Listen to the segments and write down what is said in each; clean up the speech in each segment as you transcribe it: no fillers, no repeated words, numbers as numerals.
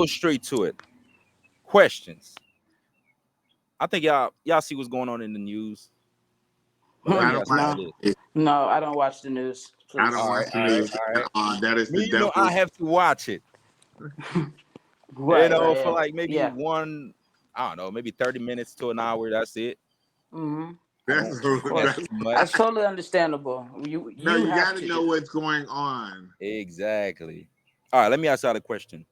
go straight to it. Questions. I think y'all see what's going on in the news. I don't watch it. No, I don't watch the news. Please. I don't watch the news. That is the devil. I have to watch it. Right, for like maybe I don't know, maybe 30 minutes to an hour. That's it. Mm-hmm. That's totally understandable. You got to know what's going on. Exactly. All right, let me ask you a question.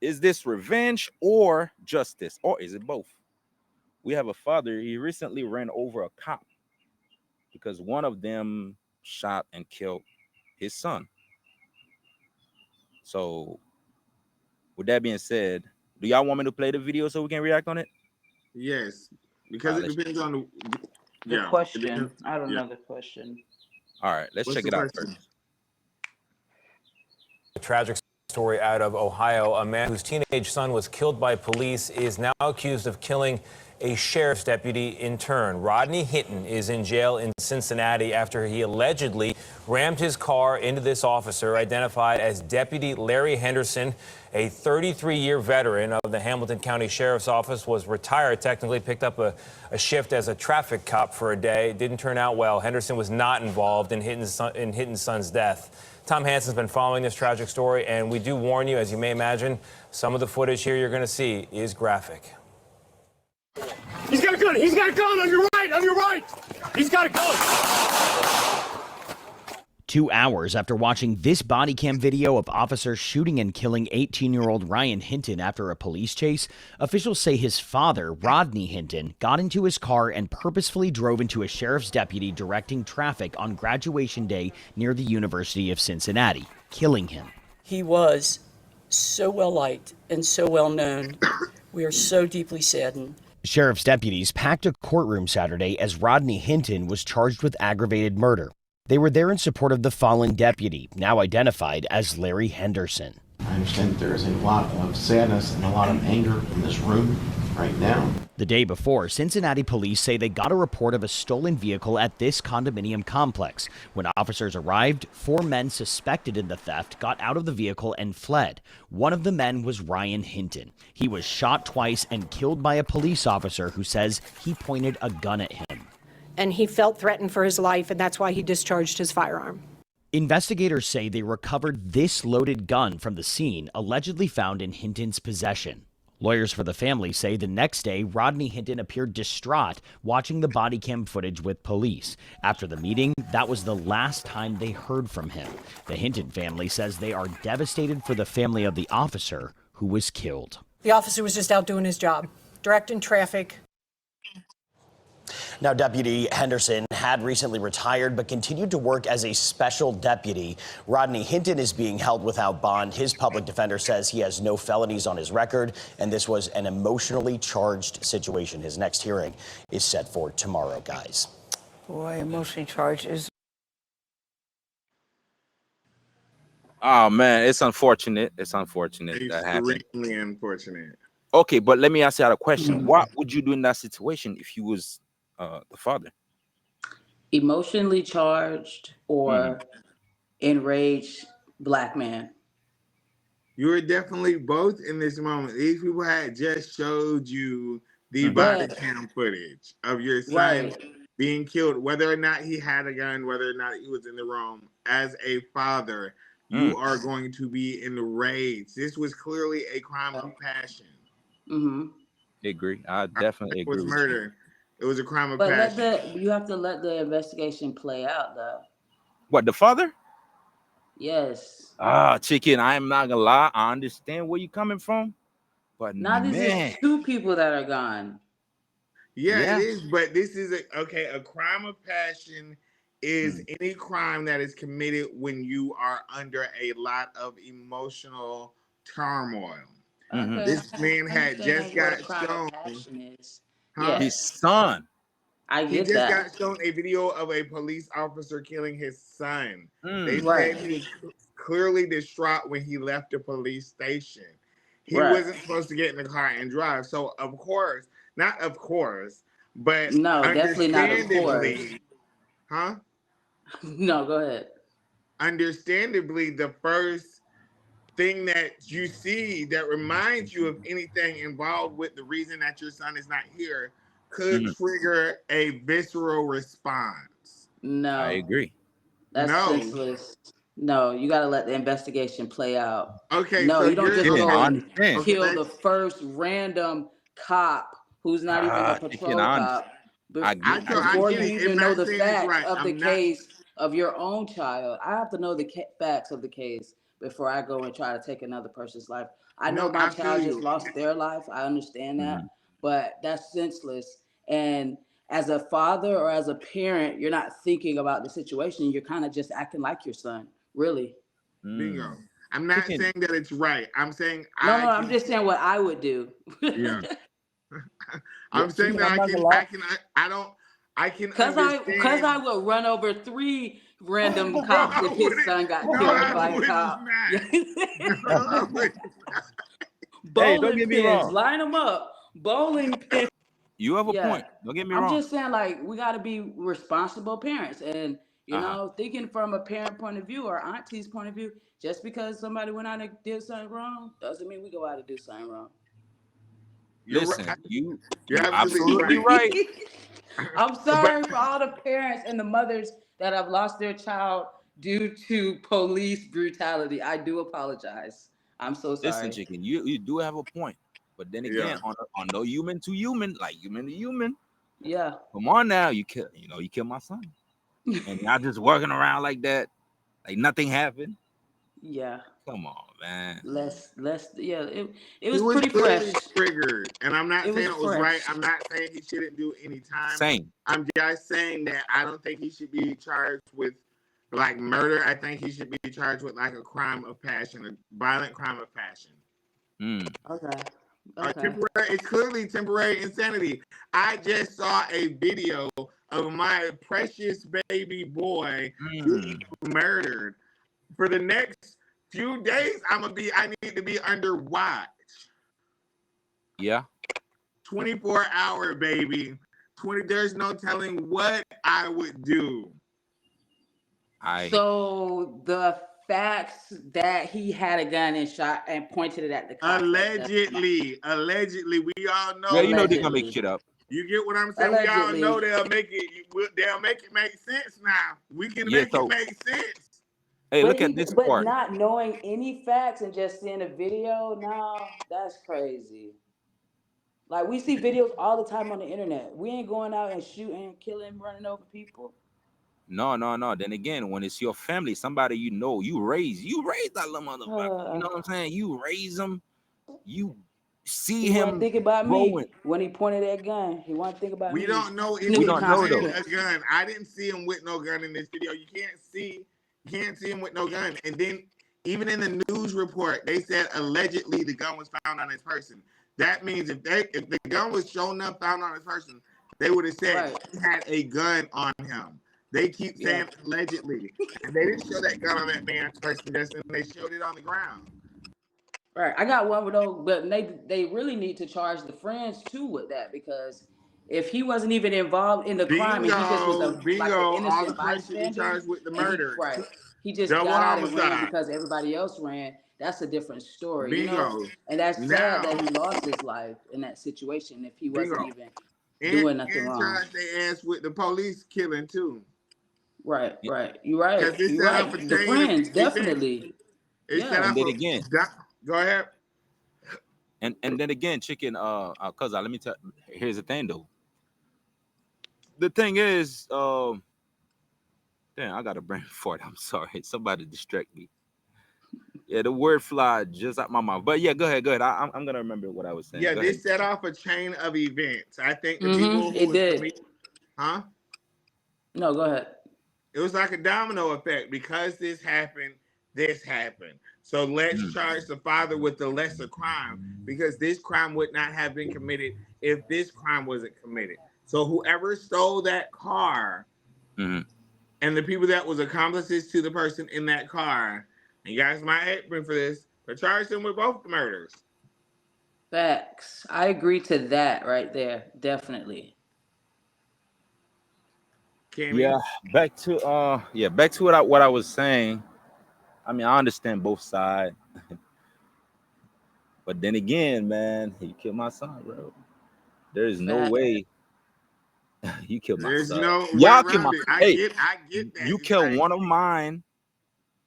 Is this revenge or justice, or is it both? We have a father. He recently ran over a cop because one of them shot and killed his son. So, with that being said, do y'all want me to play the video so we can react on it? Yes, because it depends on the question. I don't know the question. All right, let's check it out first. A tragic story out of Ohio. A man whose teenage son was killed by police is now accused of killing a sheriff's deputy in turn. Rodney Hinton is in jail in Cincinnati after he allegedly rammed his car into this officer, identified as Deputy Larry Henderson, a 33-year veteran of the Hamilton County Sheriff's Office, was retired, technically picked up a shift as a traffic cop for a day. It didn't turn out well. Henderson was not involved in Hinton's son's death. Tom Hansen's been following this tragic story, and we do warn you, as you may imagine, some of the footage here you're going to see is graphic. He's got a gun. He's got a gun on your right. On your right. He's got a gun. 2 hours after watching this body cam video of officers shooting and killing 18-year-old Ryan Hinton after a police chase, officials say his father, Rodney Hinton, got into his car and purposefully drove into a sheriff's deputy directing traffic on graduation day near the University of Cincinnati, killing him. He was so well liked and so well known. We are so deeply saddened. Sheriff's deputies packed a courtroom Saturday as Rodney Hinton was charged with aggravated murder. They were there in support of the fallen deputy, now identified as Larry Henderson. I understand there is a lot of sadness and a lot of anger in this room right now. The day before, Cincinnati police say they got a report of a stolen vehicle at this condominium complex. When officers arrived, 4 men suspected in the theft got out of the vehicle and fled. One of the men was Ryan Hinton. He was shot twice and killed by a police officer who says he pointed a gun at him. And he felt threatened for his life, and that's why he discharged his firearm. Investigators say they recovered this loaded gun from the scene, allegedly found in Hinton's possession. Lawyers for the family say the next day, Rodney Hinton appeared distraught watching the body cam footage with police. After the meeting, that was the last time they heard from him. The Hinton family says they are devastated for the family of the officer who was killed. The officer was just out doing his job, directing traffic. Now, Deputy Henderson had recently retired but continued to work as a special deputy. Rodney Hinton is being held without bond. His public defender says he has no felonies on his record, and this was an emotionally charged situation. His next hearing is set for tomorrow, guys. Boy, emotionally charged is... Oh, man, it's unfortunate. It's unfortunate that happened. Extremely unfortunate. Okay, but let me ask you a question. What would you do in that situation if you was the father? Emotionally charged or enraged black man. You were definitely both in this moment. These people had just showed you the body cam footage of your son being killed, whether or not he had a gun, whether or not he was in the room. As a father, you are going to be enraged. This was clearly a crime of passion. I agree. I definitely agree. It was murder. It was a crime of but passion. You have to let the investigation play out, though. What, the father? Yes. Chicken, I am not gonna lie. I understand where you're coming from, but now this is 2 people that are gone. Yeah, it is. But this is a crime of passion is any crime that is committed when you are under a lot of emotional turmoil. This man had just got shown. His son. He just got shown a video of a police officer killing his son. They said he was clearly distraught when he left the police station. He wasn't supposed to get in the car and drive. So not of course, but no, definitely not of course. No, go ahead. Understandably, the first thing that you see that reminds you of anything involved with the reason that your son is not here could trigger a visceral response. No, I agree. that's No. senseless. No, you got to let the investigation play out. Okay, No, so you don't you're just Chicken, go I and understand. okay. kill the first random cop who's not even a Chicken, patrol cop I get I before get you it. even I'm know not the saying it's facts right. of the I'm not. case of your own child. I have to know the facts of the case before I go and try to take another person's life. I know No, my I feel child just you. lost their life. I understand that, Mhm. but that's senseless. And as a father or as a parent, you're not thinking about the situation. You're kind of just acting like your son, really. Bingo. Mm. I'm not Chicken. saying that it's right. I'm saying No, I no, I'm can. just saying what I would do. Yeah. Yeah, I'm saying chicken, that I'm I not can. gonna lie. I don't. I can Cause I understand. would run over 3 random No, cops I if his wouldn't. son got No, killed I by a would cop. not. No, I would not. Hey, don't Bowling get me pins, wrong. line them up. Bowling pins. You have a Yeah, point. Don't get me I'm wrong. just saying, like, we got to be responsible parents, and Uh-huh. thinking from a parent point of view or auntie's point of view. Just because somebody went out and did something wrong doesn't mean we go out and do something wrong. You're Listen, right. you You're absolutely absolutely right. right. I'm But sorry for all the parents and the mothers that have lost their child due to police brutality. I do apologize. I'm so Listen, sorry. chicken, you do have a point. But then yeah, again, on no human to human, like human to human, Yeah. come on now, you kill my son. And y'all just working around like that, like nothing happened. Yeah. Come on, man. Yeah, it he was was pretty fresh. clearly triggered, and I'm not It saying was it was right. fresh. I'm not saying he shouldn't do any time. Same. I'm just saying that I don't think he should be charged with like murder. I think he should be charged with like a crime of passion, a violent crime of passion. Mm. Okay. Okay. Temporary, it's clearly temporary insanity. I just saw a video of my precious baby boy Mm. being murdered. For the next few days, I need to be under watch. Yeah. 24-hour baby. 20. There's no telling what I would do. I So the facts that he had a gun and shot and pointed it at the cops, that's Allegedly, we all Yeah, know. you know they're gonna make allegedly. shit up. You get what I'm saying? We all know Allegedly. they'll make it make sense now. We can Yeah, make it so make sense. hey, look at this But part. not knowing any facts and just seeing a video, no, that's crazy. Like we see videos all the time on the internet. We ain't going out and shooting, killing, running over people. No. Then again, when it's your family, somebody you raise that little motherfucker. You know what I'm saying? You raise them, you see He wasn't him thinking about growing. me when he pointed that gun. He wasn't thinking about We me. don't know He if knew We the he don't know had though. a consequence. gun. I didn't see him with no gun in this video. You can't see him with no gun. And then even in the news report, they said allegedly the gun was found on his person. That means if the gun was shown up found on his person, they would have said Right. he had a gun on him. They keep Yeah. saying allegedly, and they didn't show that gun on that man's person. Just they showed it on the ground. Right. I got one with those, but they really need to charge the friends too with that because if he wasn't even involved in the crime and he just was Bingo, like an bingo. All the innocent friends should be bystander charged with the and murder. he just Double got out and ran homicide. because everybody else ran, that's a different story, Bingo. And that's sad Now, that he lost his life in that situation if he wasn't bingo. even And doing nothing wrong. charge their ass with the police killing too. Right, Yeah. right. You're right. Because it's You're set up a right. The chain of friends, events. definitely. It's set Yeah. And up then a again, go ahead. and then again, chicken. Cause let me tell. Here's the thing though. The thing is, damn, I gotta bring it forward. I'm sorry, somebody distract me. Yeah, the word fly just out my mouth. But yeah, go ahead. I'm gonna remember what I was saying. Yeah, Go ahead. this set off a chain of events. I think the people Mm-hmm. who It was did. committing, huh? No, go ahead. It was like a domino effect. Because this happened. So let's Mm. charge the father with the lesser crime because this crime would not have been committed if this crime wasn't committed. So whoever stole that car Mm-hmm. and the people that was accomplices to the person in that car, and you guys might hate me for this, but charge them with both the murders. Facts. I agree to that right there. Definitely. Kimmy? Yeah, back to what I was saying. I mean, I understand both sides. But then again, man, he killed my son, bro. There is no Fact. way you killed my There's son. no way Y'all killed around my. it. Hey, I get that. you It's killed like, one of mine.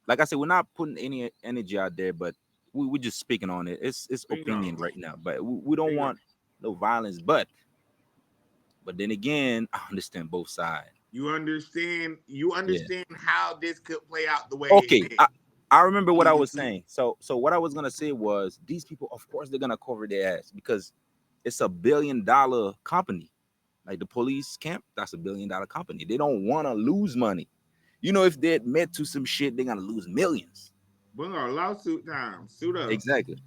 Like I said, we're not putting any energy out there, but we're just speaking on it. It's opinion bingo, right now, but we don't bingo. want no violence. But then again, I understand both sides. You understand? You Yeah. understand how this could play out the way it Okay. did. I remember what I was Mhm. saying. So what I was gonna say was these people, of course, they're gonna cover their ass because it's $1 billion company. Like the police camp, that's $1 billion company. They don't want to lose money. You know, if they admit to some shit, they're gonna lose millions. Bingo, lawsuit time. Suit up. Exactly.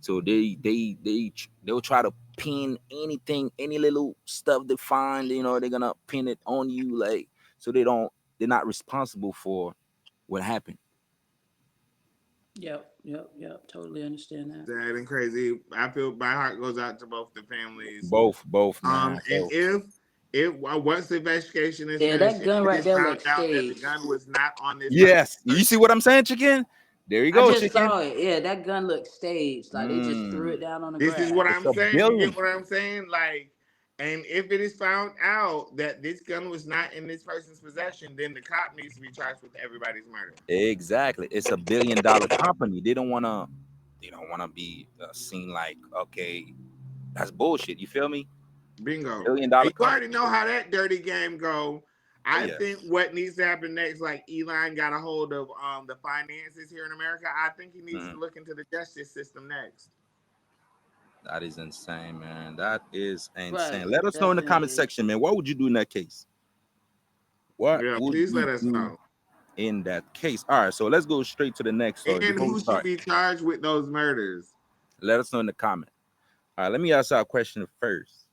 So they'll try to pin anything, any little stuff they find. You know, they're gonna pin it on you, like so they're not responsible for what happened. Yep. Totally understand that. Sad and crazy. I feel my heart goes out to both the families. Both, man. And Both. if once the investigation is Yeah, finished, that and gun it right is there found looks out that the staged. gun was not on this Yes, person, you see what I'm saying, chicken? There you I go, just chicken. saw it. Yeah, that gun looks staged. Like they just threw Mm, it down on the this is what grass. it's I'm a saying. You get billion. what I'm saying? Like, and if it is found out that this gun was not in this person's possession, then the cop needs to be charged with everybody's murder. Exactly. It's $1 billion company. They don't wanna be seen like, okay, that's bullshit. You feel me? Bingo. Billion And dollar you company. already know how that dirty game go. Oh I yeah. think what needs to happen next, like Elon got a hold of the finances here in America, I think he needs Mhm. to look into the justice system next. That is insane, man. That is insane. Right. Let us know in the comment Definitely. section, man. What would you do in that case? What Yeah, would please let you us do know. in that case? All right, so let's go straight to the next story And before we who should start. be charged with those murders? Let us know in the comment. All right, let me ask you a question first.